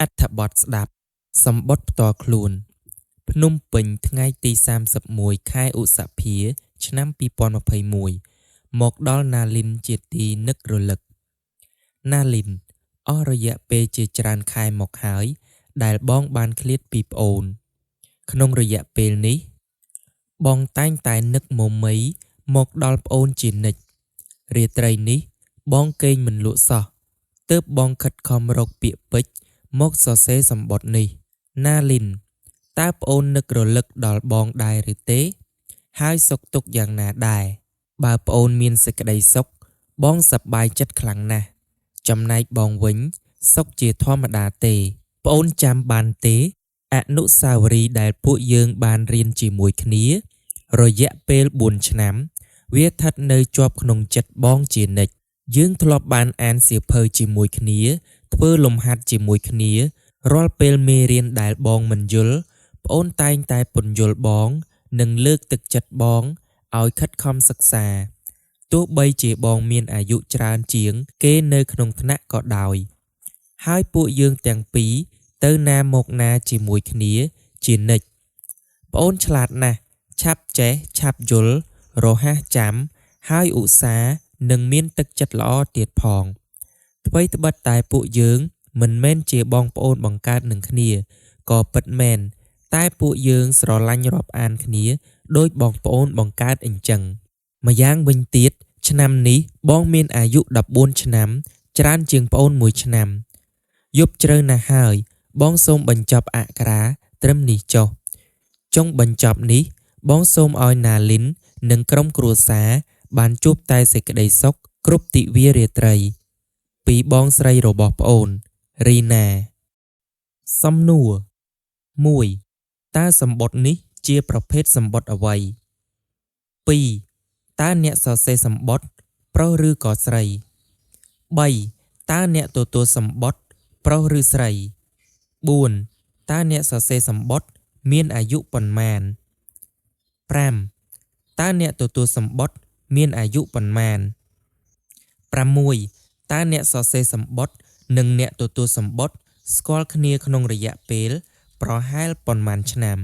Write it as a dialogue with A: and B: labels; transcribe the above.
A: អត្ថបទស្ដាប់សម្បត្តិផ្ទាល់ខ្លួនភ្នំពេញថ្ងៃទី31ខែឧសភា ឆ្នាំ2021មកដល់ណាលីនជាទីនឹករលឹកណាលីនអស់រយៈពេលជាច្រើនខែមកហើយដែលបងបានឃ្លាតពីប្អូនក្នុងរយៈពេលនេះបងតែងតែនឹកមមីមកដល់ប្អូនជានិច្ចរាត្រីនេះបងគេងមិនលក់សោះទើបបងខិតខំរកពាក្យពេចន៍មកសរសេរសម្បត្តិនេះណាលីនតើប្អូននឹករលឹកដល់បងដែរឬទេហើយសុខទុក្ខយ៉ាងណាដែរបើប្អូនមានសេចក្តីសុខបងសប្បាយចិត្តខ្លាំងណាស់ចំណែកបងវិញសុខជាធម្មតាទេប្អូនចាំបានទេអនុស្សាវរីយ៍ដែលពួកយើងបានរៀនជាមួយគ្នារយៈពេល4ឆ្នាំវាស្ថិតនៅជាប់ក្នុងចិត្តបងជានិច្ចយើងធ្លាប់បានអានសៀវភៅជាមួយគ្នាធ្វើលំហាត់ជាមួយគ្នារាល់ពេលមេរៀនដែលបងមិនយល់ប្អូនតែងតែពន្យល់បងនិងលើកទឹកចិត្តបងឲ្យខិតខំសិក្សាទោះបីជាបងមានអាយុច្រើនជាងគេនៅក្នុងថ្នាក់ក៏ដោយហើយពួកយើងទាំងពីរទៅណាមកណាជាមួយគ្នាជានិច្ចប្អូនឆ្លាតណាស់ឆាប់ចេះឆាប់យល់រហ័សចាំហើយឧស្សាហ៍និងមានទឹកចិត្តល្អទៀតផងថ្មីត្បិតតែពួកយើងមិនមែនជាបងប្អូនបង្កើតនឹងគ្នាក៏ពិតមែនតែពួកយើងស្រឡាញ់រាប់អានគ្នាដោយបងប្អូនបង្កើតអញ្ចឹងម្យ៉ាងវិញទៀតឆ្នាំនេះបងមានអាយុ14ឆ្នាំច្រើនជាងប្អូន1ឆ្នាំយប់ជ្រៅណាស់ហើយបងសូមបញ្ចប់អក្ខរាត្រឹមនេះចុះចុងបញ្ចប់នេះបងសូមឲ្យណាលីននិងក្រុមគ្រួសារបានជួបតែសេចក្តីសុខគ្រប់ទិវារាត្រីពីបងស្រីរបស់ប្អូនរីណាសំណួរ 1. តើសម្បត្តិនេះជាប្រភេទសម្បត្តិអ្វី 2. តើអ្នកសរសេរសម្បត្តិប្រុសឬក៏ស្រី 3. តើអ្នកទទួលសម្បត្តិប្រុសឬស្រី 4. តើអ្នកសរសេរសម្បត្តិមានអាយុប៉ុន្មាន 5. តើអ្នកទទួលសម្បត្តិមានអាយុប៉ុន្មាន 6. តើអ្នកសរសេរសម្បត្តិនិងអ្នកទទួលសម្បត្តិស្គាល់គ្នាក្នុងរយៈពេលប្រហែលប៉ុន្មានឆ្នាំ